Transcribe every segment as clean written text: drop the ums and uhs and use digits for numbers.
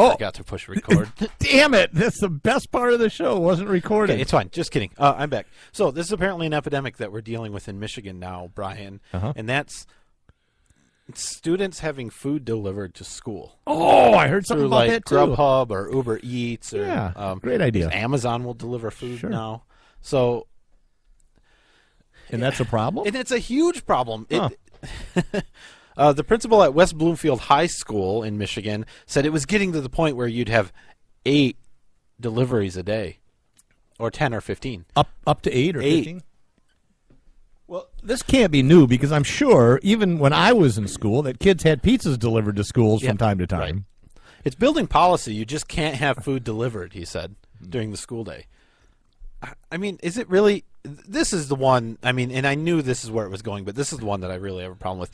I forgot to push record. Damn it. That's the best part of the show. It wasn't recorded. Okay, it's fine. Just kidding. I'm back. So this is apparently an epidemic that we're dealing with in Michigan now, Brian. And that's students having food delivered to school. Oh, I heard something about that, too. Grubhub or Uber Eats. Or, yeah, great idea. Amazon will deliver food now. So... And that's a problem? And it's a huge problem. The principal at West Bloomfield High School in Michigan said it was getting to the point where you'd have 8 deliveries a day, or 10 or 15. Up to 8 or 15? Well, this can't be new because I'm sure even when I was in school that kids had pizzas delivered to schools from time to time. Right. It's building policy. You just can't have food delivered, he said, during the school day. I mean, is it really... This is the one, I mean, and I knew this is where it was going, but this is the one that I really have a problem with.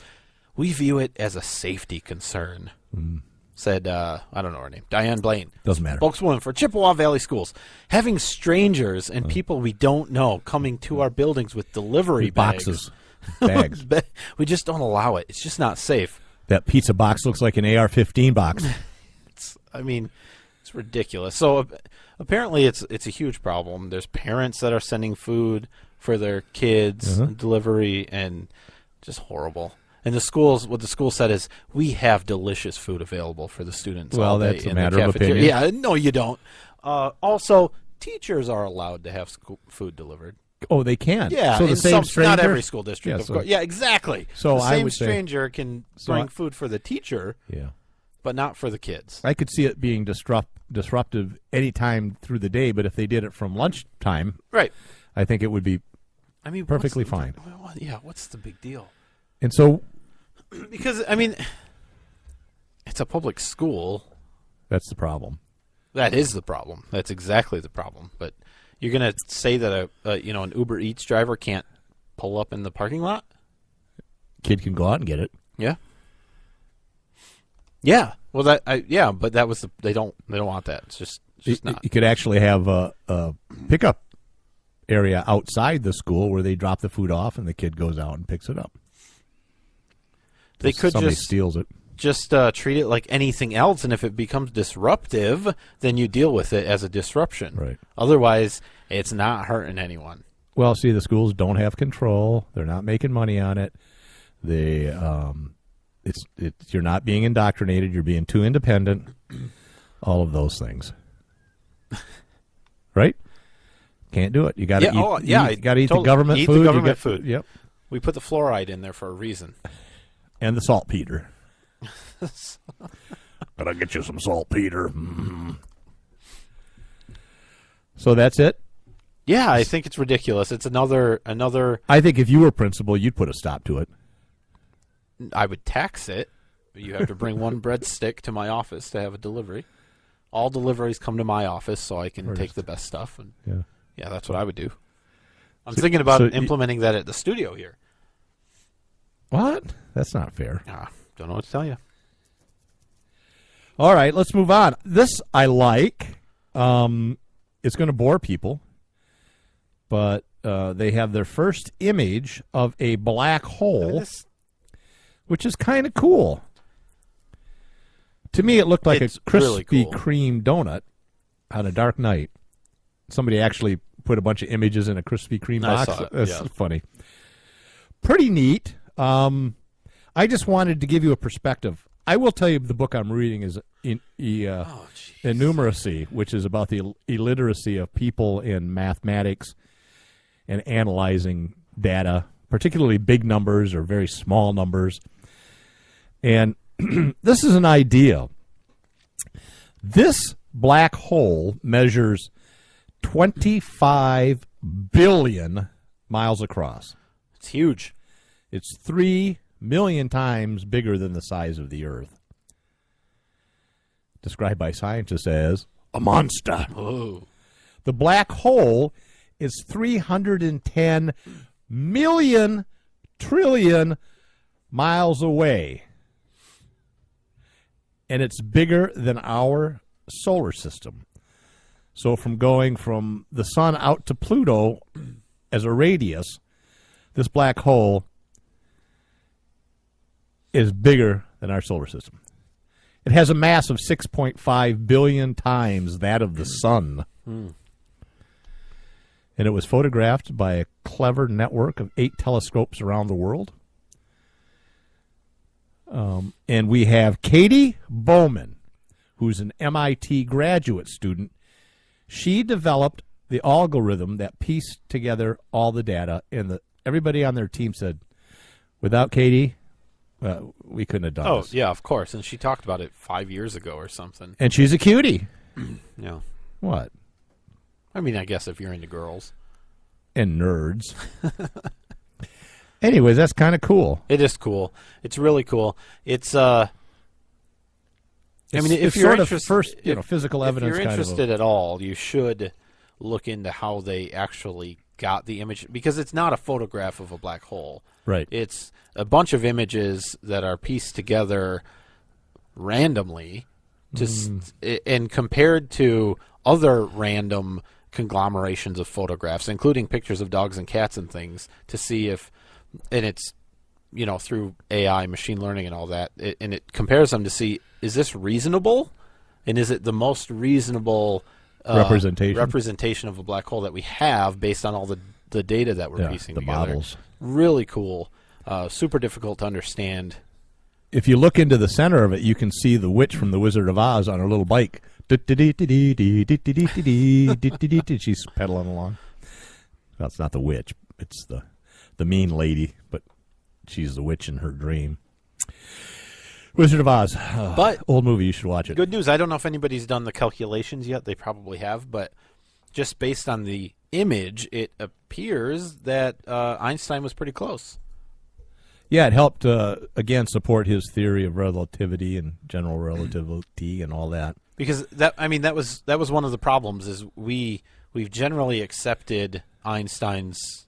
We view it as a safety concern, said, I don't know her name, Diane Blaine. Doesn't matter. Spokeswoman for Chippewa Valley Schools. Having strangers and people we don't know coming to our buildings with delivery bags. We just don't allow it. It's just not safe. That pizza box looks like an AR-15 box. It's ridiculous. So apparently it's a huge problem. There's parents that are sending food for their kids, delivery, and just horrible. And the schools, what the school said is, we have delicious food available for the students. Well, that's a matter of opinion. Yeah, no, you don't. Also, teachers are allowed to have food delivered. Oh, they can? Yeah, so the same stranger? Not every school district, of course. Yeah, exactly. So the same I would stranger can bring food for the teacher. Yeah. But not for the kids. I could see it being disruptive any time through the day, but if they did it from lunchtime, right, I think it would be perfectly fine. Yeah, what's the big deal? And so... Because, I mean, it's a public school. That's the problem. That is the problem. That's exactly the problem. But you're going to say that an Uber Eats driver can't pull up in the parking lot? Kid can go out and get it. Yeah. Yeah, well, but that was they don't want that. It's just not. You could actually have a pickup area outside the school where they drop the food off and the kid goes out and picks it up. They could somebody steals it. Just treat it like anything else, and if it becomes disruptive, then you deal with it as a disruption. Right. Otherwise, it's not hurting anyone. Well, see, the schools don't have control. They're not making money on it. They you're not being indoctrinated. You're being too independent. All of those things, right? Can't do it. You got to eat. You got to eat the government food. Eat the government food. Yep. We put the fluoride in there for a reason. And the saltpeter. Gotta get you some saltpeter. So that's it. Yeah, I think it's ridiculous. It's another. I think if you were principal, you'd put a stop to it. I would tax it. But you have to bring one breadstick to my office to have a delivery. All deliveries come to my office, so I can take the best stuff. And yeah, that's what I would do. I'm thinking about implementing that at the studio here. What? That's not fair. Don't know what to tell you. All right, let's move on. This I like. It's going to bore people, but they have their first image of a black hole, which is kind of cool. To me, it looked like a Krispy Kreme donut on a dark night. Somebody actually put a bunch of images in a Krispy Kreme box. That's funny. Pretty neat. I just wanted to give you a perspective. I will tell you the book I'm reading is Innumeracy, which is about the illiteracy of people in mathematics and analyzing data, particularly big numbers or very small numbers. And this is an idea. This black hole measures 25 billion miles across. It's huge. It's 3 million times bigger than the size of the Earth. Described by scientists as a monster. Oh. The black hole is 310 million trillion miles away. And it's bigger than our solar system. So from going from the sun out to Pluto as a radius, this black hole is bigger than our solar system. It has a mass of 6.5 billion times that of the sun. And it was photographed by a clever network of 8 telescopes around the world. And we have Katie Bowman, who's an MIT graduate student. She developed the algorithm that pieced together all the data, and everybody on their team said, without Katie, we couldn't have done this. Oh, yeah, of course. And she talked about it 5 years ago or something. And she's a cutie. Yeah. What? I mean, I guess if you're into girls. And nerds. Anyways, that's kind of cool. It is cool. It's really cool. It's I mean, if you're sort interested, of first, physical evidence. If you're interested at all, you should look into how they actually got the image, because it's not a photograph of a black hole. Right. It's a bunch of images that are pieced together randomly, and compared to other random conglomerations of photographs, including pictures of dogs and cats and things, to see if, and it's, through AI, machine learning and all that, and it compares them to see, is this reasonable? And is it the most reasonable representation of a black hole that we have based on all the data that we're piecing together? Models. Really cool. Super difficult to understand. If you look into the center of it, you can see the witch from The Wizard of Oz on her little bike. She's pedaling along. Well, it's not the witch. It's the mean lady, but she's the witch in her dream. Wizard of Oz. But old movie, you should watch it. Good news. I don't know if anybody's done the calculations yet. They probably have, but just based on the image, it appears that Einstein was pretty close. Yeah, it helped, again, support his theory of relativity and general relativity and all that. Because that was one of the problems, is we've generally accepted Einstein's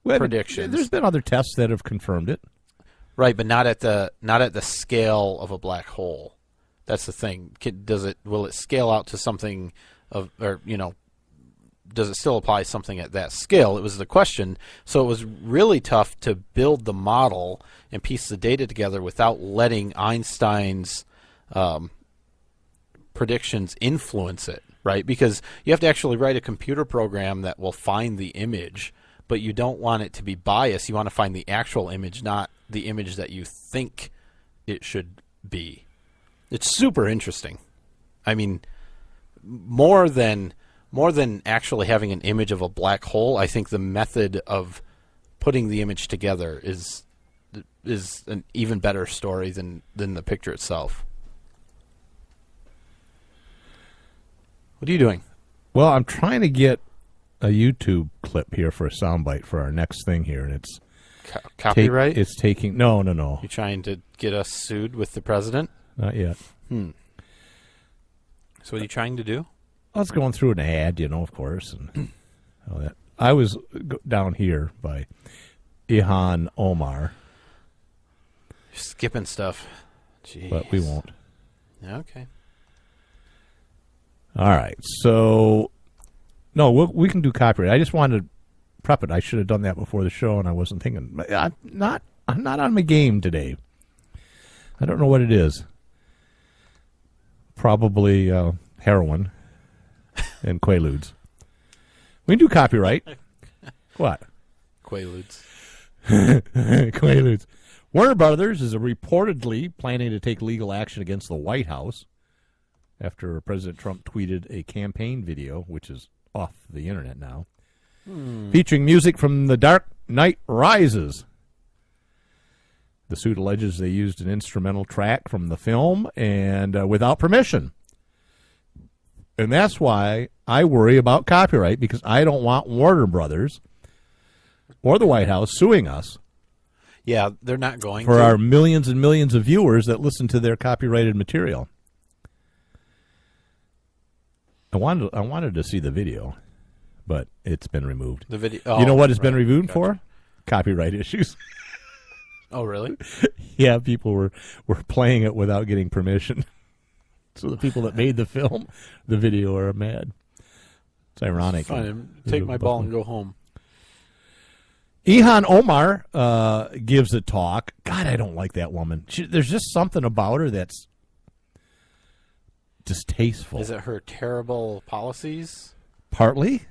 predictions. There's been other tests that have confirmed it. Right, but not at the scale of a black hole. That's the thing. Will it scale out to something does it still apply something at that scale? It was the question. So it was really tough to build the model and piece the data together without letting Einstein's predictions influence it, right? Because you have to actually write a computer program that will find the image, but you don't want it to be biased. You want to find the actual image, not the image that you think it should be. It's super interesting. I mean, more than actually having an image of a black hole, I think the method of putting the image together is an even better story than the picture itself. What are you doing? Well, I'm trying to get a YouTube clip here for a soundbite for our next thing here, and it's copyright. It's taking no. You trying to get us sued with the president? Not yet. So what are you trying to do? I was going through an ad, of course, and all that. I was down here by Ilhan Omar. You're skipping stuff. Jeez. But we won't. Okay. All right. So, no, we can do copyright. I just wanted to prep it. I should have done that before the show, and I wasn't thinking. I'm not on my game today. I don't know what it is. Probably heroin. And Quaaludes. We can do copyright. What? Quaaludes. Quaaludes. Warner Brothers is reportedly planning to take legal action against the White House after President Trump tweeted a campaign video, which is off the internet now, featuring music from The Dark Knight Rises. The suit alleges they used an instrumental track from the film and without permission. And that's why I worry about copyright, because I don't want Warner Brothers or the White House suing us. Yeah, they're not going for to. Our millions and millions of viewers that listen to their copyrighted material. I wanted to see the video, but it's been removed. The video. You know what it's been removed for? Copyright issues. Oh, really? Yeah, people were playing it without getting permission. So the people that made the video, are mad. It's ironic. Fine. Take my ball and go home. Ilhan Omar gives a talk. God, I don't like that woman. There's just something about her that's distasteful. Is it her terrible policies? Partly.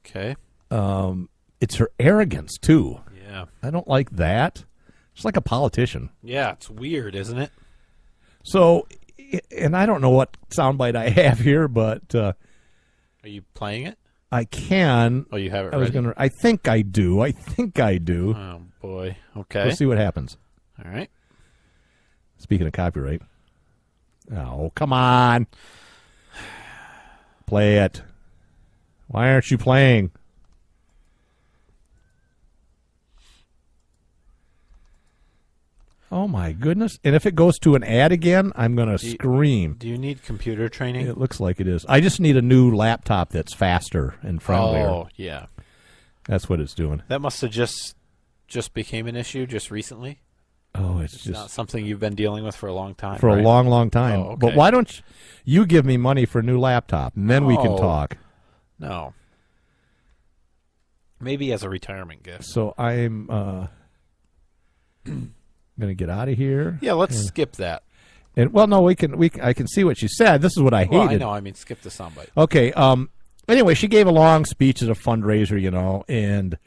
Okay. It's her arrogance, too. Yeah. I don't like that. It's like a politician. Yeah, it's weird, isn't it? So, and I don't know what soundbite I have here, but... Are you playing it? I can. Oh, you have it ready? I think I do. Oh, boy. Okay. We'll see what happens. All right. Speaking of copyright. Oh, come on. Play it. Why aren't you playing? Oh, my goodness. And if it goes to an ad again, I'm going to scream. Do you need computer training? It looks like it is. I just need a new laptop that's faster and friendlier. Oh, yeah. That's what it's doing. That must have just became an issue just recently? Oh, it's It's just... not something you've been dealing with for a long time, For right? a long, long time. Oh, okay. But why don't you give me money for a new laptop, and then we can talk. No. Maybe as a retirement gift. So I'm going to get out of here. Yeah, let's skip that. And well, no, I can see what she said. This is what I hated. Well, I know. I mean, skip the soundbite. Okay. Anyway, she gave a long speech at a fundraiser, and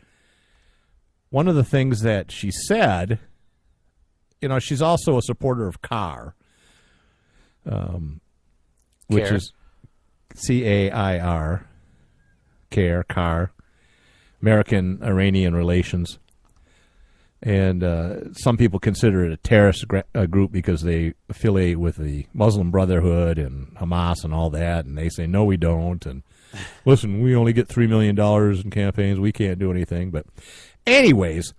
one of the things that she said, she's also a supporter of CAR, which Care. is CAIR, CAR, American-Iranian Relations. And some people consider it a terrorist group because they affiliate with the Muslim Brotherhood and Hamas and all that. And they say, no, we don't. And listen, we only get $3 million in campaigns. We can't do anything. But anyways,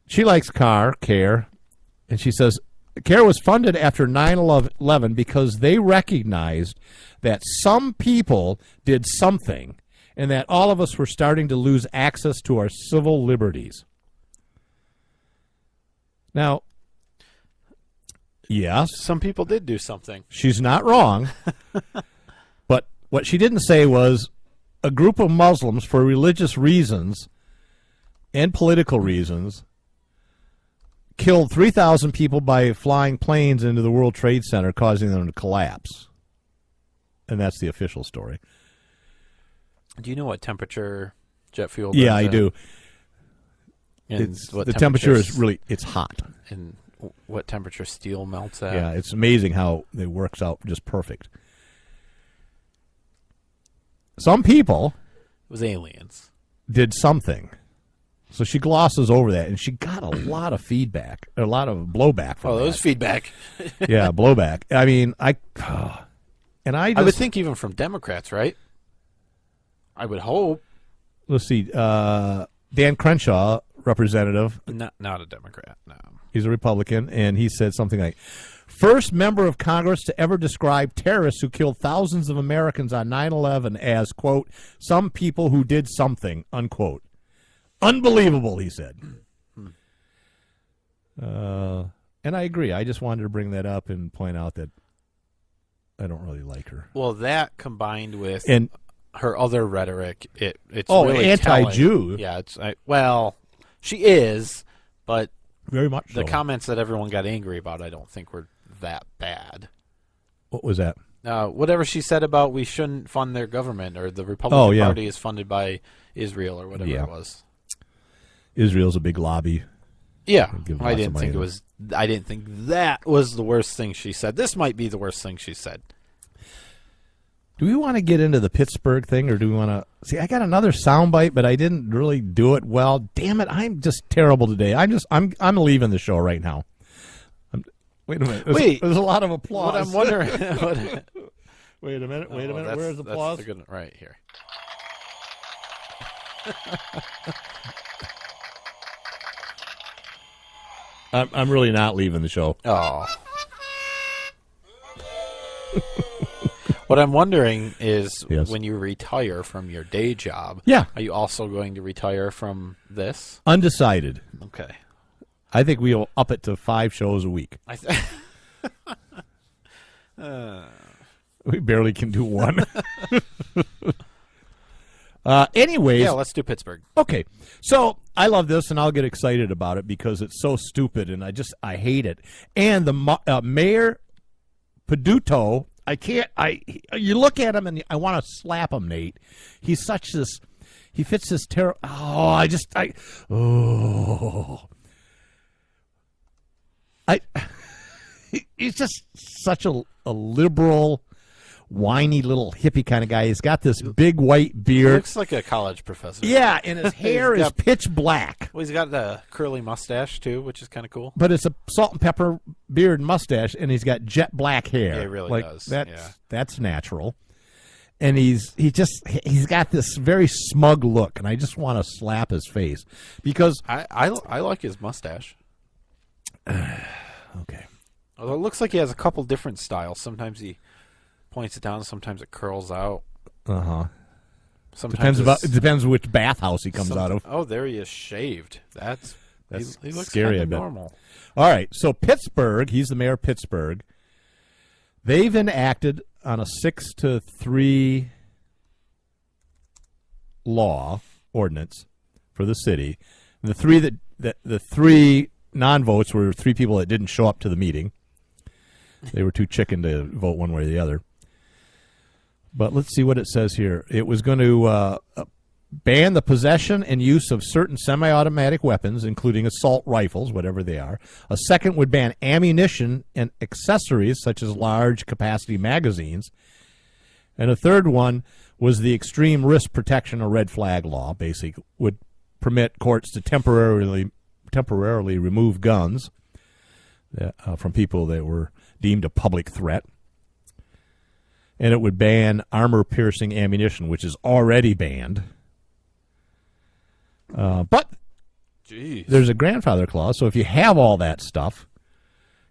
she likes CARE. And she says, CARE was funded after 9/11 because they recognized that some people did something and that all of us were starting to lose access to our civil liberties. Now, yes. Some people did do something. She's not wrong. But what she didn't say was a group of Muslims, for religious reasons and political reasons, killed 3,000 people by flying planes into the World Trade Center, causing them to collapse. And that's the official story. Do you know what temperature jet fuel? Yeah, I do. And what the temperature is really, it's hot. And what temperature steel melts at? Yeah, it's amazing how it works out just perfect. Some people It was aliens. did something. So she glosses over that, and she got a lot of feedback, a lot of blowback from that. Those feedback. Yeah, blowback. I mean, I would think even from Democrats, right? I would hope. Let's see, Dan Crenshaw, representative. Not a Democrat, no. He's a Republican, and he said something like, first member of Congress to ever describe terrorists who killed thousands of Americans on 9/11 as, quote, some people who did something, unquote. Unbelievable, he said. And I agree. I just wanted to bring that up and point out that I don't really like her. Well, that combined with And her other rhetoric, it's really anti-Jew. telling. Yeah, she is, but very much the so. comments that everyone got angry about, I don't think were that bad. What was that? Whatever she said about we shouldn't fund their government, or the Republican Party is funded by Israel, or whatever it was. Israel's a big lobby. Yeah, Give I lots didn't of money think to it was. I didn't think that was the worst thing she said. This might be the worst thing she said. Do we want to get into the Pittsburgh thing, or do we want to... See, I got another soundbite, but I didn't really do it well. Damn it, I'm just terrible today. I'm leaving the show right now. Wait a minute. There's a lot of applause. What I'm wondering... Wait a minute. Where's the applause? That's good, right here. I'm really not leaving the show. Oh. What I'm wondering is, when you retire from your day job, are you also going to retire from this? Undecided. Okay. I think we'll up it to 5 shows a week. We barely can do one. Anyways. Yeah, let's do Pittsburgh. Okay. So I love this, and I'll get excited about it because it's so stupid, and I hate it. And the Mayor Peduto I can't. You look at him and I want to slap him, Nate. He's such this. He fits this terrible. He's just such a liberal, whiny little hippie kind of guy. He's got this big white beard. He looks like a college professor. Yeah, and his hair is pitch black. Well, he's got the curly mustache, too, which is kind of cool. But it's a salt and pepper beard and mustache, and he's got jet black hair. Yeah, he really does. That's natural. And he's got this very smug look, and I just want to slap his face because I like his mustache. Okay. Although it looks like he has a couple different styles. Sometimes he points it down, sometimes it curls out. It depends which bathhouse he comes out of. Oh, there he is, shaved. He looks scary. kind of normal. All right, so Pittsburgh, he's the mayor of Pittsburgh. They've enacted on a 6-3 law ordinance for the city. And the three non-votes were 3 people that didn't show up to the meeting. They were too chicken to vote one way or the other. But let's see what it says here. It was going to ban the possession and use of certain semi-automatic weapons, including assault rifles, whatever they are. A second would ban ammunition and accessories, such as large-capacity magazines. And a third one was the extreme risk protection or red flag law, basically, would permit courts to temporarily remove guns from people that were deemed a public threat. And it would ban armor-piercing ammunition, which is already banned. But there's a grandfather clause, so if you have all that stuff,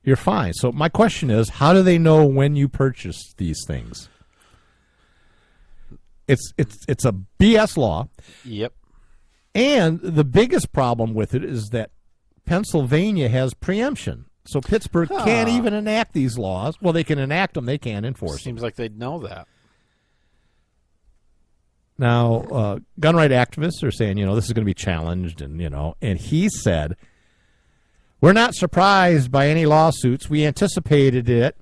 you're fine. So my question is, how do they know when you purchase these things? It's a BS law. Yep. And the biggest problem with it is that Pennsylvania has preemption. So Pittsburgh can't even enact these laws. Well, they can enact them. They can't enforce them. Seems like they'd know that. Now, gun right activists are saying, this is going to be challenged. And he said, we're not surprised by any lawsuits. We anticipated it.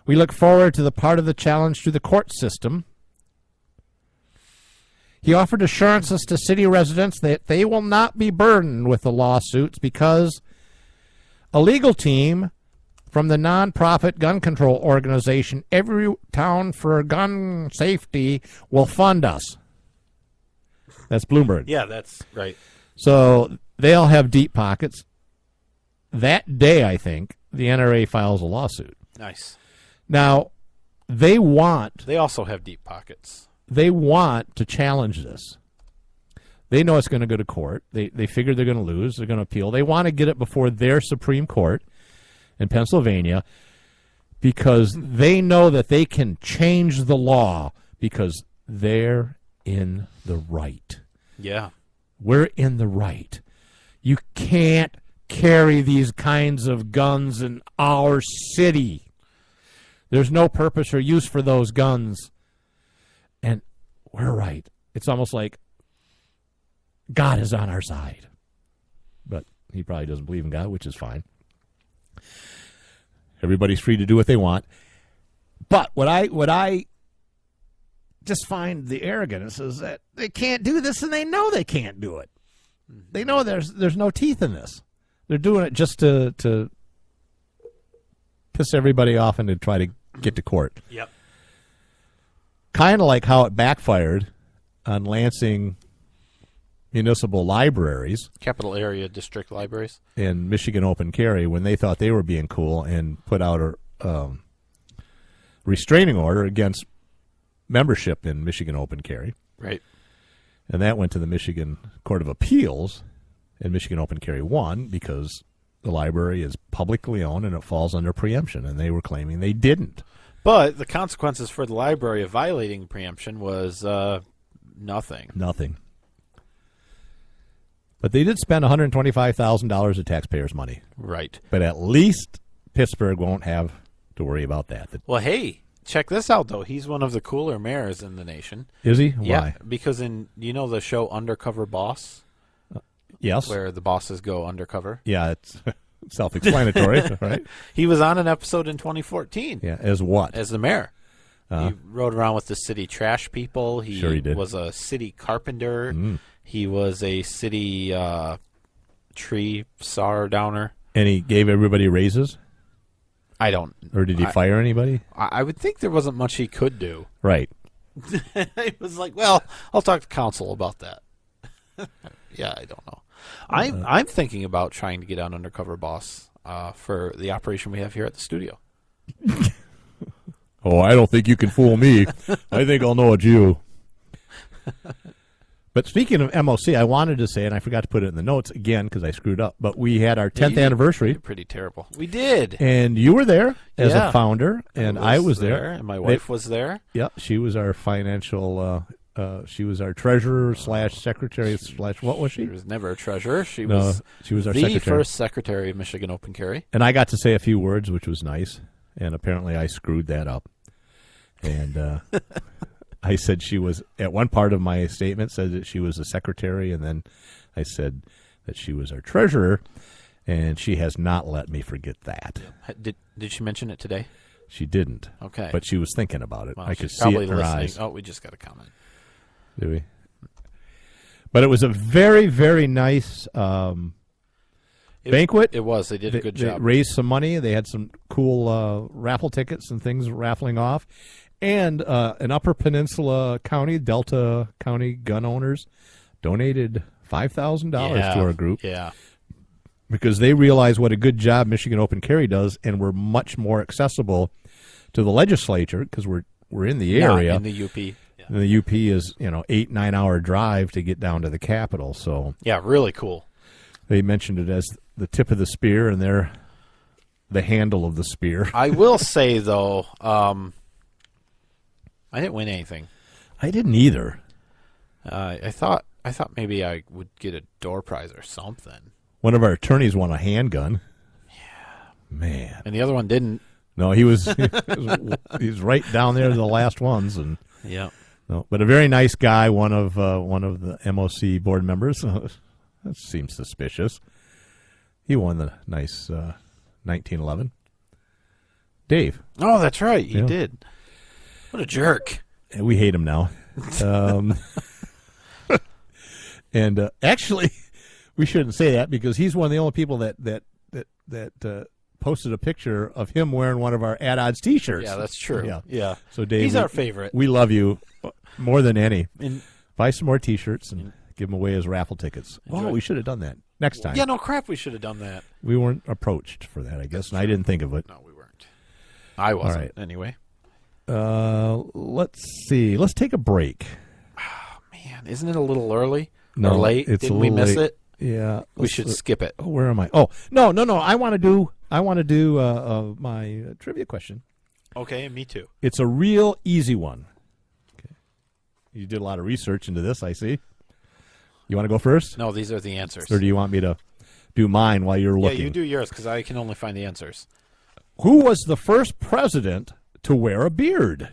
We look forward to the part of the challenge through the court system. He offered assurances to city residents that they will not be burdened with the lawsuits because a legal team from the nonprofit gun control organization Every Town for Gun Safety will fund us. That's Bloomberg. Yeah, that's right. So they'll have deep pockets. That day, I think, the NRA files a lawsuit. Nice. Now, they also have deep pockets. They want to challenge this. They know it's going to go to court. They figure they're going to lose. They're going to appeal. They want to get it before their Supreme Court in Pennsylvania because they know that they can change the law because they're in the right. Yeah. We're in the right. You can't carry these kinds of guns in our city. There's no purpose or use for those guns. And we're right. It's almost like God is on our side. But he probably doesn't believe in God, which is fine. Everybody's free to do what they want. But what I just find the arrogance is that they can't do this and they know they can't do it. They know there's no teeth in this. They're doing it just to piss everybody off and to try to get to court. Yep. Kind of like how it backfired on Lansing municipal libraries, capital area district libraries, and Michigan Open Carry when they thought they were being cool and put out a restraining order against membership in Michigan Open Carry. Right. And that went to the Michigan Court of Appeals, and Michigan Open Carry won because the library is publicly owned and it falls under preemption, and they were claiming they didn't. But the consequences for the library of violating preemption was nothing. Nothing. But they did spend $125,000 of taxpayers' money. Right. But at least Pittsburgh won't have to worry about that. Well, hey, check this out, though. He's one of the cooler mayors in the nation. Is he? Yeah, Why? because the show Undercover Boss? Yes. Where the bosses go undercover? Yeah, it's Self-explanatory, right? He was on an episode in 2014. Yeah, as what? As the mayor. He rode around with the city trash people. Sure he did. Was a city carpenter. He was a city tree sawer downer. And he gave everybody raises? I don't. Or did he fire anybody? I would think there wasn't much he could do. Right. He was like, well, I'll talk to council about that. Yeah, I don't know. I'm thinking about trying to get on Undercover Boss for the operation we have here at the studio. Oh, I don't think you can fool me. I think I'll know it's you. But speaking of MOC, I wanted to say, and I forgot to put it in the notes again because I screwed up, but we had our 10th anniversary. You're pretty terrible. We did. And you were there as a founder, and I was there. And my wife was there. Yeah, she was our financial, she was our treasurer / secretary / what was she? She was never a treasurer. She was our the secretary. First secretary of Michigan Open Carry. And I got to say a few words, which was nice, and apparently I screwed that up. And I said she was, at one part of my statement, said that she was a secretary, and then I said that she was our treasurer, and she has not let me forget that. Did she mention it today? She didn't. Okay. But she was thinking about it. Well, I could see it in her eyes. Oh, we just got a comment. Did we? But it was a very, very nice banquet. It was. They did a good job. They raised some money. They had some cool raffle tickets and things raffling off. And an Upper Peninsula County, Delta County gun owners donated $5,000 to our group. Yeah. Because they realize what a good job Michigan Open Carry does, and we're much more accessible to the legislature because we're in the area. In the UP. Yeah. And the UP is 8-9 hour drive to get down to the Capitol. So yeah, really cool. They mentioned it as the tip of the spear, and they're the handle of the spear. I will say though, I didn't win anything. I didn't either. I thought maybe I would get a door prize or something. One of our attorneys won a handgun. Yeah, man. And the other one didn't. No, he was right down there, the last ones, and yeah. No, but a very nice guy, one of the MOC board members. That seems suspicious. He won the nice 1911. Dave. Oh, that's right. He did. What a jerk. We hate him now. And actually, we shouldn't say that because he's one of the only people that posted a picture of him wearing one of our At Odds T-shirts. Yeah, that's true. Yeah. So Dave, he's our favorite. We love you more than any. Buy some more T-shirts and give them away as raffle tickets. Oh, we should have done that next time. Yeah, no crap. We should have done that. We weren't approached for that, I guess, and I didn't think of it. No, we weren't. I wasn't. All right. Anyway. Let's see. Let's take a break. Oh, man, isn't it a little early or late? Didn't we miss it? Yeah, we should skip it. Oh, where am I? Oh, no. I want to do my trivia question. Okay, me too. It's a real easy one. Okay, you did a lot of research into this, I see. You want to go first? No, these are the answers. Or do you want me to do mine while you're looking? Yeah, you do yours because I can only find the answers. Who was the first president to wear a beard?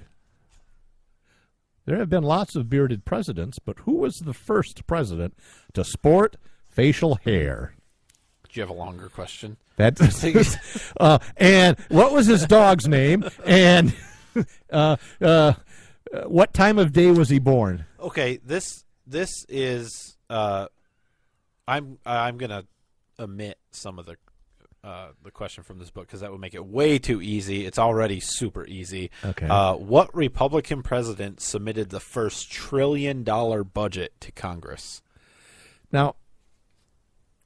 There have been lots of bearded presidents, but who was the first president to sport facial hair? Do you have a longer question? And what was his dog's name? And what time of day was he born? Okay, this is I'm gonna omit some of the question from this book because that would make it way too easy. It's already super easy. Okay. What Republican president submitted the first $1 trillion budget to Congress? Now,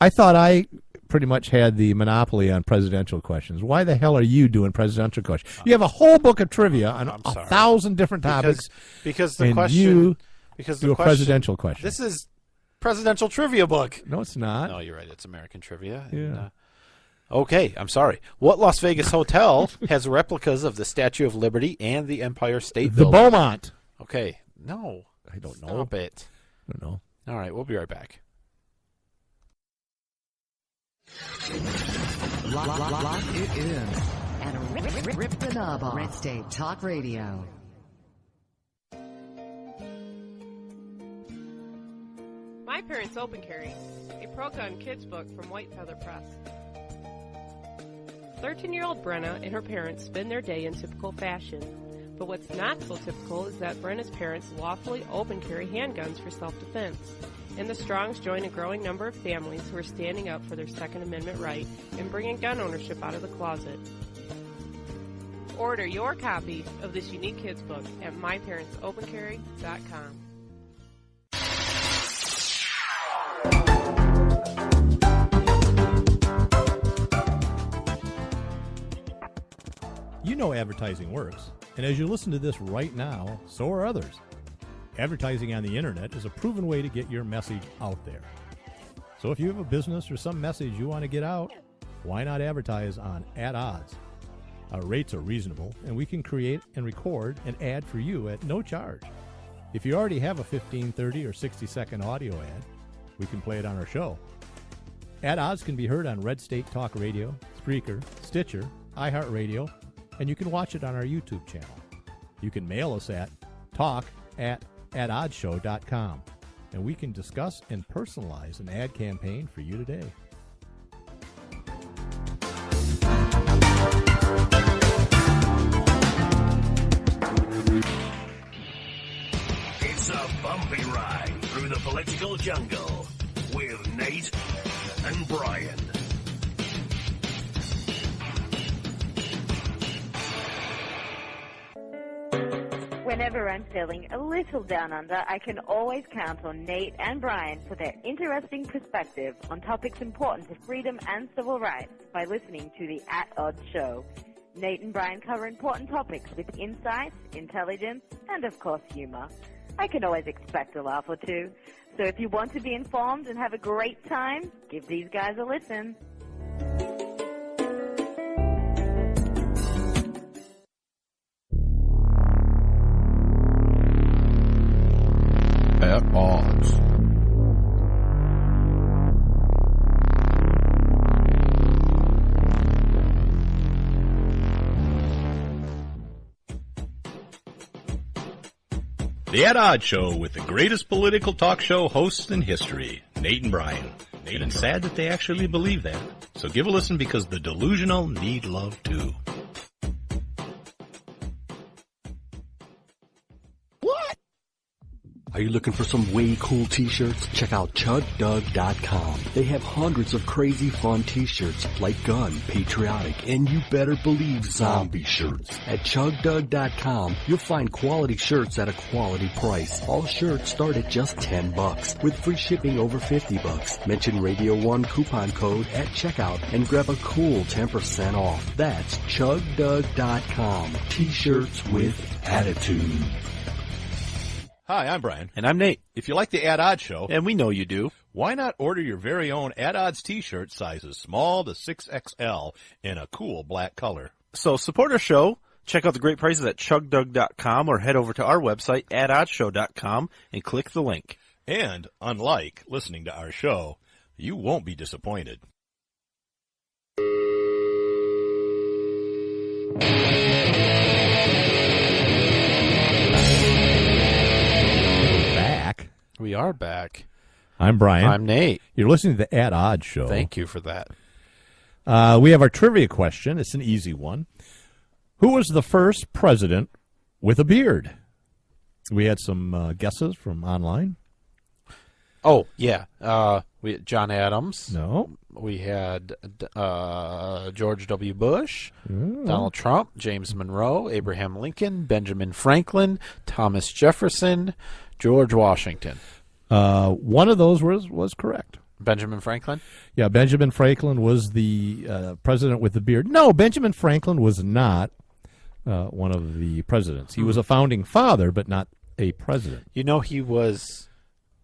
I thought I pretty much had the monopoly on presidential questions. Why the hell are you doing presidential questions? You have a whole book of trivia on 1,000 different topics. Because the and question. You because do the a question, presidential question. This is presidential trivia book. No, it's not. No, you're right. It's American trivia. Yeah. And, okay, I'm sorry. What Las Vegas hotel has replicas of the Statue of Liberty and the Empire State Building? The Beaumont. Okay. No. I don't know. Stop it. I don't know. All right, we'll be right back. Lock it in. And rip the knob off. Red State Talk Radio. My Parents Open Carry, a pro-gun kids book from White Feather Press. 13-year-old Brenna and her parents spend their day in typical fashion. But what's not so typical is that Brenna's parents lawfully open carry handguns for self-defense. And the Strongs join a growing number of families who are standing up for their Second Amendment right and bringing gun ownership out of the closet. Order your copy of this unique kids book at myparentsopencarry.com. You know advertising works, and as you listen to this right now, so are others. Advertising on the internet is a proven way to get your message out there. So if you have a business or some message you want to get out, why not advertise on At Odds? Our rates are reasonable, and we can create and record an ad for you at no charge. If you already have a 15, 30, or 60-second audio ad, we can play it on our show. At Odds can be heard on Red State Talk Radio, Spreaker, Stitcher, iHeartRadio, and you can watch it on our YouTube channel. You can mail us at talk@atoddshow.com, and we can discuss and personalize an ad campaign for you today. It's a bumpy ride through the political jungle with Nate and Brian. Whenever I'm feeling a little down under, I can always count on Nate and Brian for their interesting perspective on topics important to freedom and civil rights by listening to the At Odds Show. Nate and Brian cover important topics with insight, intelligence, and of course humor. I can always expect a laugh or two. So if you want to be informed and have a great time, give these guys a listen. At Odds. The At Odds Show with the greatest political talk show hosts in history, Nate and Brian. And it's sad that they actually believe that. So give a listen because the delusional need love too. Are you looking for some way cool t-shirts? Check out ChugDug.com. They have hundreds of crazy fun t-shirts like gun, patriotic, and you better believe zombie shirts. At ChugDug.com, you'll find quality shirts at a quality price. All shirts start at just $10 with free shipping over $50. Mention Radio 1 coupon code at checkout and grab a cool 10% off. That's ChugDug.com. T-shirts with attitude. Hi, I'm Brian. And I'm Nate. If you like the At Odds Show, And we know you do. why not order your very own At Odds t-shirt sizes small to 6XL in a cool black color? So support our show. Check out the great prices at chugdug.com or head over to our website, atoddshow.com, and click the link. And, unlike listening to our show, you won't be disappointed. We are back. I'm Brian. I'm Nate. You're listening to the At Odds Show. Thank you for that. We have our trivia question. It's an easy one. Who was the first president with a beard? We had some guesses from online. Oh, yeah. We had John Adams. No. We had George W. Bush, Donald Trump, James Monroe, Abraham Lincoln, Benjamin Franklin, Thomas Jefferson, George Washington. One of those was correct. Benjamin Franklin? Yeah, Benjamin Franklin was the president with the beard. No, Benjamin Franklin was not one of the presidents. He was a founding father, but not a president. You know, he was,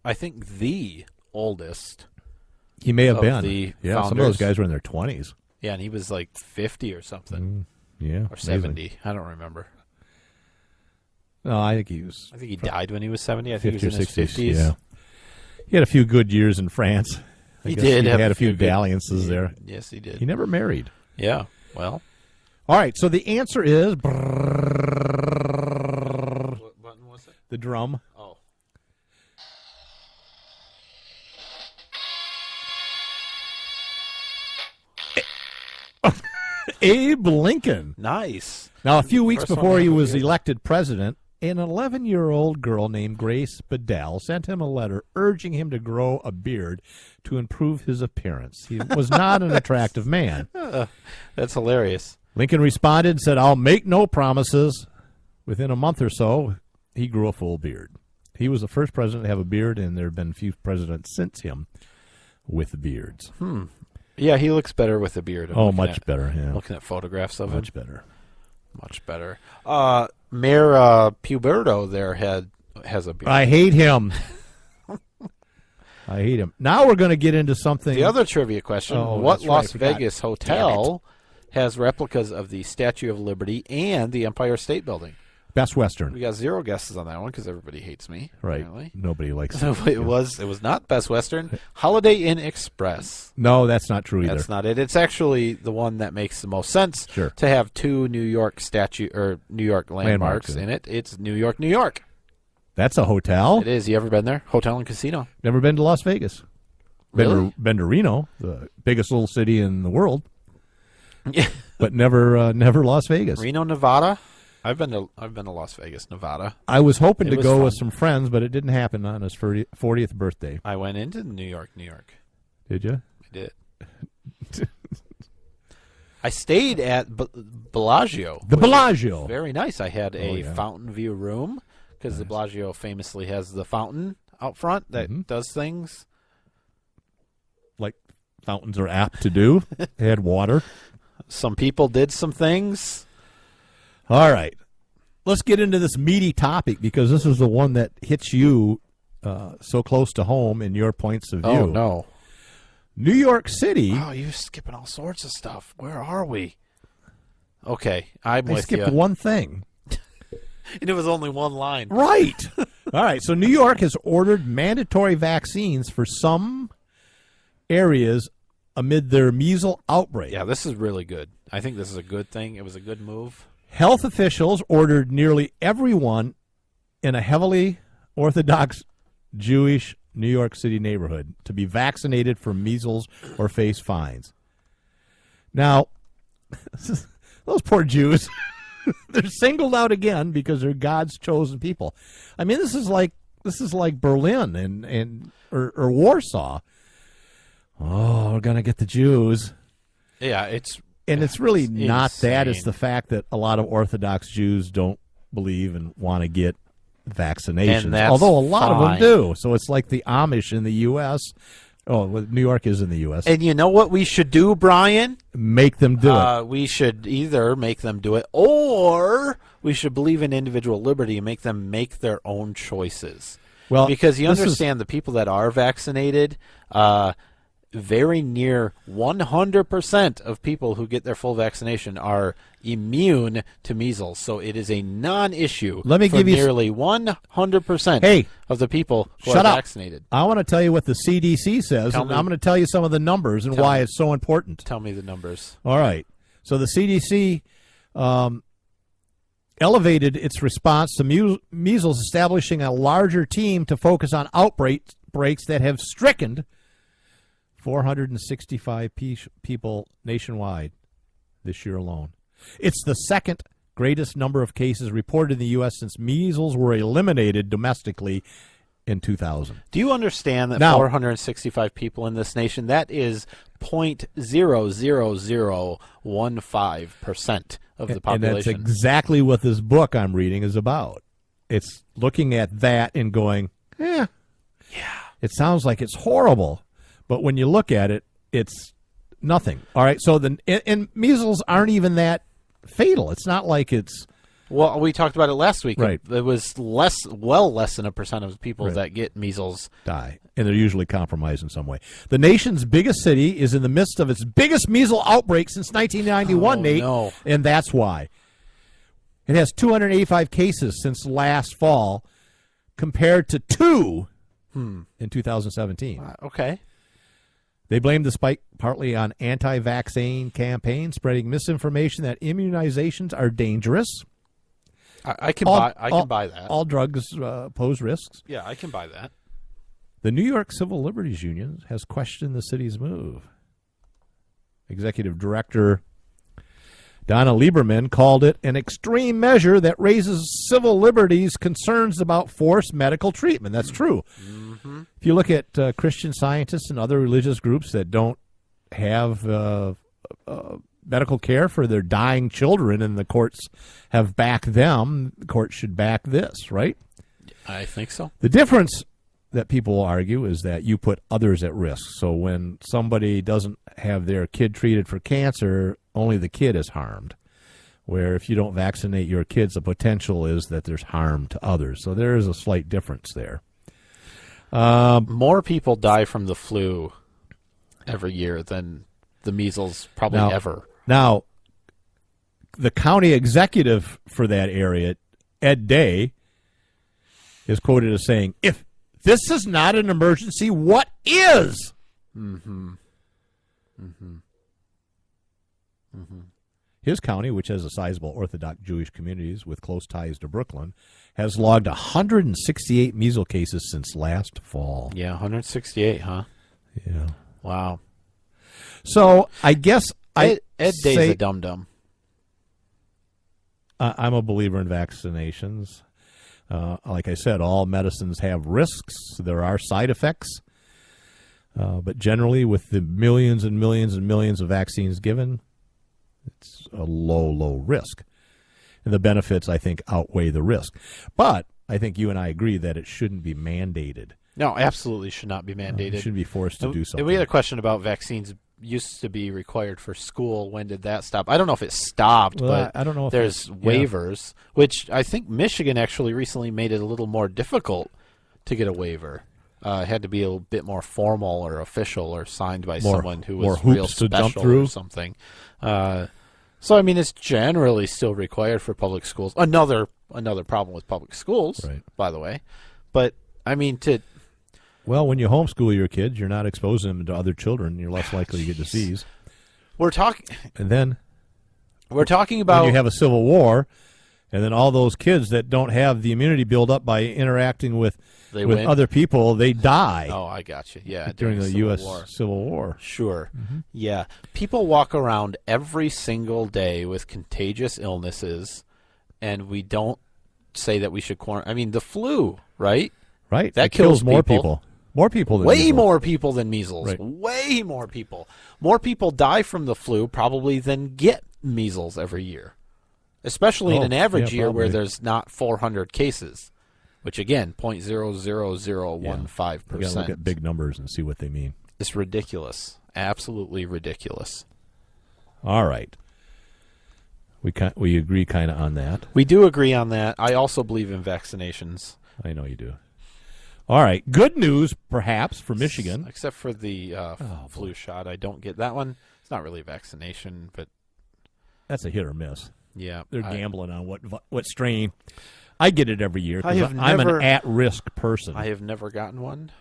I think, the oldest. He may have been. Yeah, some of those guys were in their 20s. Yeah, and he was like 50 or something. Yeah. Or 70. I don't remember. No, I think he was. I think he died when he was 70. I think 50 he was in or 60s. his 50s. Yeah. He had a few good years in France. He did. He Have had a few good- dalliances there. Yes, he did. He never married. Yeah, well. All right, so the answer is What button was it? the drum. Oh. Abe Lincoln. Nice. Now, a few weeks First one before to he have a was beard. elected president, an 11-year-old girl named Grace Bedell sent him a letter urging him to grow a beard to improve his appearance. He was not an attractive man. That's hilarious. Lincoln responded and said, "I'll make no promises." Within a month or so, he grew a full beard. He was the first president to have a beard, and there have been few presidents since him with beards. Yeah, he looks better with a beard. I'm Oh, looking much at- better. Yeah, Looking at photographs of much him. better. Much better. Mayor Puberto there has a beard. I hate him. I hate him. Now we're going to get into something. The other trivia question, Oh, what that's right, I Las forgot. Vegas hotel has replicas of the Statue of Liberty and the Empire State Building? Best Western. We got 0 guesses on that one because everybody hates me. Right. Apparently. Nobody likes So it. it was not Best Western. Holiday Inn Express. No, that's not true either. That's not it. It's actually the one that makes the most sense Sure. to have 2 New York New York landmarks in in it. It's New York, New York. That's a hotel. It is. You ever been there? Hotel and casino. Never been to Las Vegas. Really? Been to Reno, the biggest little city in the world, Yeah. but never Las Vegas. Reno, Nevada. I've been to Las Vegas, Nevada. I was hoping It to was go fun. with some friends, but it didn't happen on his 40th birthday. I went into New York, New York. Did you? I did. I stayed at Bellagio. The which is Bellagio. Very nice. I had a yeah. fountain view room because the Bellagio famously has the fountain out front that does things. Like fountains are apt to do. They had water. Some people did some things. All right. Let's get into this meaty topic because this is the one that hits you so close to home in your points of view. Oh, no. New York City. Oh, you're skipping all sorts of stuff. Where are we? Okay, I'm I with skipped you. one thing. And it was only one line. Right. All right. So New York has ordered mandatory vaccines for some areas amid their measles outbreak. Yeah, this is really good. I think this is a good thing. It was a good move. Health officials ordered nearly everyone in a heavily Orthodox Jewish New York City neighborhood to be vaccinated for measles or face fines. Now, those poor Jews, they're singled out again because they're God's chosen people. I mean, this is like Berlin and Warsaw. Oh, we're gonna get the Jews. Yeah, it's Really not that. It's insane. the fact that a lot of Orthodox Jews don't believe and want to get vaccinations, And that's although a lot of them fine. do. So it's like the Amish in the U.S. Oh, well, New York is in the U.S. And you know what we should do, Brian? Make them do it. We should either make them do it, or we should believe in individual liberty and make them make their own choices. Well, because you this is- understand the people that are vaccinated, very near 100% of people who get their full vaccination are immune to measles. So it is a non-issue. Let me for give you nearly 100% Hey, of the people who shut are up. vaccinated. I want to tell you what the CDC says, Tell and me- I'm going to tell you some of the numbers and Tell why me. it's so important. Tell me the numbers. All right. So the CDC elevated its response to measles, establishing a larger team to focus on outbreaks that have stricken 465 people nationwide this year alone. It's the second greatest number of cases reported in the U.S. since measles were eliminated domestically in 2000. Do you understand that Now- 465 people in this nation, that is 0.00015% of the And that's population? exactly what this book I'm reading is about. It's looking at that and going, yeah, it sounds like it's horrible. But when you look at it, it's nothing. All right, so and measles aren't even that fatal. It's not like it's Well, we talked about it last week. Right. It was less than a percent of people Right. that get measles. die, and they're usually compromised in some way. The nation's biggest city is in the midst of its biggest measles outbreak since 1991, Oh, Nate, no. and that's why. It has 285 cases since last fall, compared to 2 in 2017. Okay. They blamed the spike partly on anti-vaccine campaigns spreading misinformation that immunizations are dangerous. I can All- buy that. All drugs pose risks. Yeah, I can buy that. The New York Civil Liberties Union has questioned the city's move. Executive Director Donna Lieberman called it an extreme measure that raises civil liberties concerns about forced medical treatment. That's true. Mm-hmm. If you look at Christian Scientists and other religious groups that don't have medical care for their dying children and the courts have backed them, the courts should back this, right? I think so. The difference that people argue is that you put others at risk. So when somebody doesn't have their kid treated for cancer, only the kid is harmed. Where if you don't vaccinate your kids, the potential is that there's harm to others. So there is a slight difference there. More people die from the flu every year than the measles probably ever. Now, the county executive for that area, Ed Day, is quoted as saying, "If this is not an emergency, what is?" Mm-hmm. Mm-hmm. Mm-hmm. His county, which has a sizable Orthodox Jewish communities with close ties to Brooklyn, has logged 168 measles cases since last fall. Yeah, 168, huh? Yeah. Wow. So I guess Ed Day's a dum-dum. I'm a believer in vaccinations. Like I said, all medicines have risks. There are side effects. But generally, with the millions and millions and millions of vaccines given, it's a low risk. And the benefits, I think, outweigh the risk. But I think you and I agree that it shouldn't be mandated. No, absolutely should not be mandated. It should be forced to do something. And we had a question about vaccines used to be required for school. When did that stop? I don't know if it stopped, but I don't know if there's waivers, which I think Michigan actually recently made it a little more difficult to get a waiver. It had to be a bit more formal or official or signed by someone who was real special or something. So, I mean, it's generally still required for public schools. Another problem with public schools, right, by the way. But, I mean, well, when you homeschool your kids, you're not exposing them to other children. You're less likely to get disease. We're talking about when you have a civil war, and then all those kids that don't have the immunity build up by interacting with other people, they die. Oh, I got you. Yeah, during the U.S. Civil War. Sure. Mm-hmm. Yeah. People walk around every single day with contagious illnesses, and we don't say that we should quarantine. I mean, the flu, right? Right. That kills more people. More people than measles. More people than measles. Right. Way more people. More people die from the flu probably than get measles every year, especially in an average year where there's not 400 cases, which, again, 0.00015%. You got to look at big numbers and see what they mean. It's ridiculous. Absolutely ridiculous. All right. We agree kind of on that. We do agree on that. I also believe in vaccinations. I know you do. All right. Good news, perhaps, for Michigan. Except for the flu shot. I don't get that one. It's not really a vaccination, but that's a hit or miss. Yeah. They're gambling on what strain. I get it every year because I'm an at-risk person. I have never gotten one.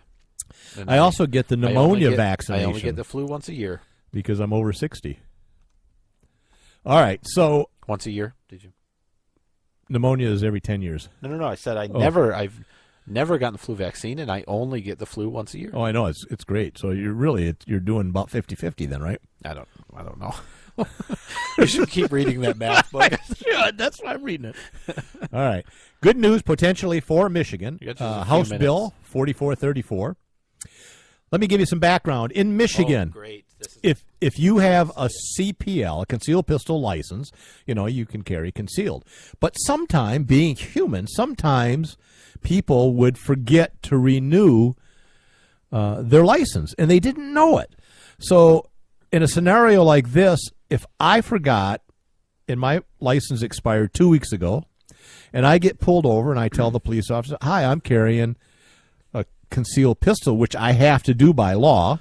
I also get the pneumonia vaccination. I only get the flu once a year. Because I'm over 60. All right, so... Once a year, did you? Pneumonia is every 10 years. No. I said I've never gotten the flu vaccine, and I only get the flu once a year. Oh, I know. It's great. So you're doing about 50-50 then, right? I don't know. You should keep reading that math book. That's why I'm reading it. All right. Good news potentially for Michigan. House Bill 4434. Let me give you some background. In Michigan, great. If you have a CPL, a concealed pistol license, you can carry concealed. But sometimes, being human, sometimes people would forget to renew their license, and they didn't know it. So in a scenario like this, if I forgot and my license expired 2 weeks ago, and I get pulled over and I tell the police officer, "Hi, I'm carrying a concealed pistol," which I have to do by law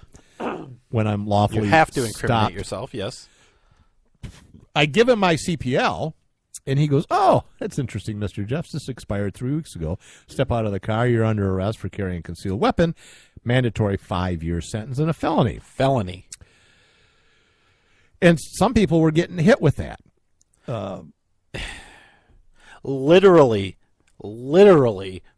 when I'm lawfully You have to incriminate stopped. yourself, yes. I give him my CPL, and he goes, "Oh, that's interesting, Mr. Jeffs. This expired 3 weeks ago. Step out of the car. You're under arrest for carrying a concealed weapon. Mandatory 5-year sentence and a felony." Felony. And some people were getting hit with that. Literally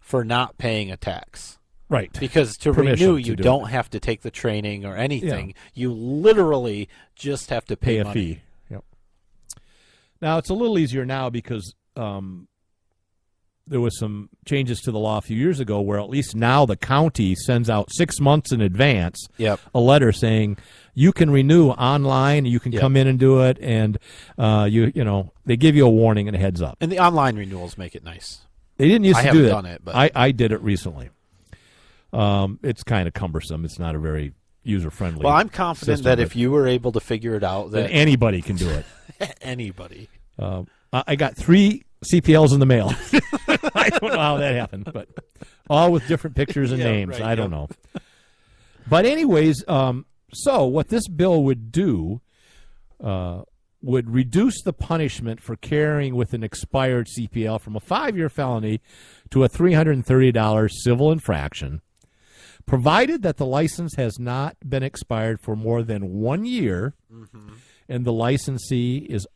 for not paying a tax. Right. Because to renew, you don't have to take the training or anything. Yeah. You literally just have to pay a money. fee. Yep. Now, it's a little easier now because there was some changes to the law a few years ago where at least now the county sends out 6 months in advance a letter saying you can renew online, you can come in and do it, and they give you a warning and a heads up. And the online renewals make it nice. They didn't used to do that. I haven't done it, but I did it recently. It's kind of cumbersome. It's not a very user-friendly Well, I'm confident system, that if you were able to figure it out, that anybody can do it. Anybody. I got 3 CPLs in the mail. I don't know how that happened, but all with different pictures and names. Right, I don't know. But anyways, so what this bill would do would reduce the punishment for carrying with an expired CPL from a 5-year felony to a $330 civil infraction, provided that the license has not been expired for more than 1 year and the licensee is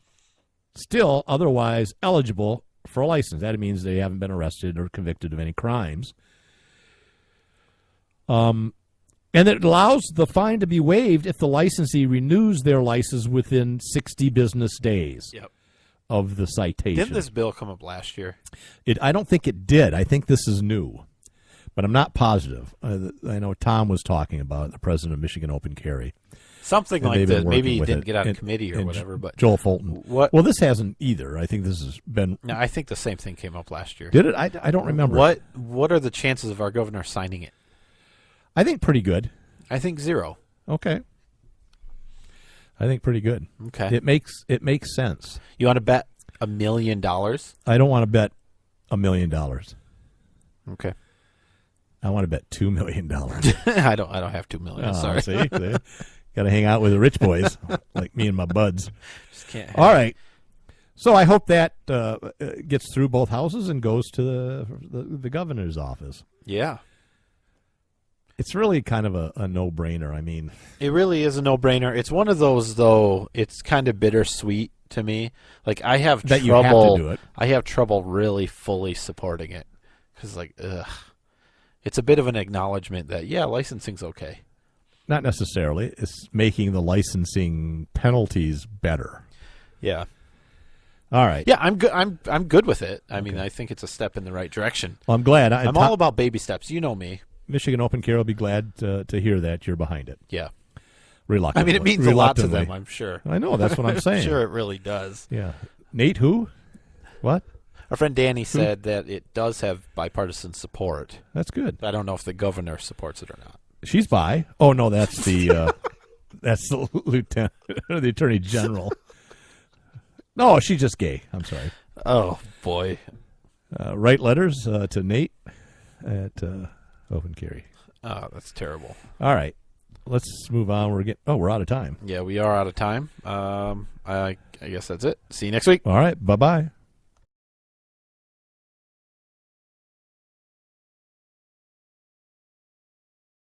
still otherwise eligible for a license. That means they haven't been arrested or convicted of any crimes. And it allows the fine to be waived if the licensee renews their license within 60 business days of the citation. Didn't this bill come up last year? I don't think it did. I think this is new, but I'm not positive. I know Tom was talking about it, the president of Michigan Open Carry. Something like that. Maybe he didn't get out of committee or whatever. But Joel Fulton. What? Well, this hasn't either. I think this has been. No, I think the same thing came up last year. Did it? I don't remember. What are the chances of our governor signing it? I think pretty good. I think 0. Okay. I think pretty good. Okay. It makes sense. You want to bet $1 million? I don't want to bet $1 million. Okay. I want to bet $2 million. I don't have $2 million. Sorry. See? Got to hang out with the rich boys like me and my buds. Just can't. All right. So I hope that gets through both houses and goes to the governor's office. Yeah. It's really kind of a no-brainer. I mean, it really is a no-brainer. It's one of those, though. It's kind of bittersweet to me. Like I have that trouble. You have to do it. I have trouble really fully supporting it because, it's a bit of an acknowledgement that licensing's okay. Not necessarily. It's making the licensing penalties better. Yeah. All right. Yeah, I'm good. I'm good with it. I mean, I think it's a step in the right direction. Well, I'm glad. I'm all about baby steps. You know me. Michigan Open Care will be glad to hear that you're behind it. Yeah. Reluctantly. I mean, it means a lot to them, I'm sure. I know. That's what I'm saying. I'm sure it really does. Yeah. Nate, who? What? Our friend Danny said that it does have bipartisan support. That's good. I don't know if the governor supports it or not. She's bi. Oh no, that's the that's the lieutenant, the attorney general. No, she's just gay. I'm sorry. Oh boy. Write letters to Nate at Open Carry. Oh, that's terrible. All right, let's move on. We're out of time. Yeah, we are out of time. I guess that's it. See you next week. All right. Bye bye.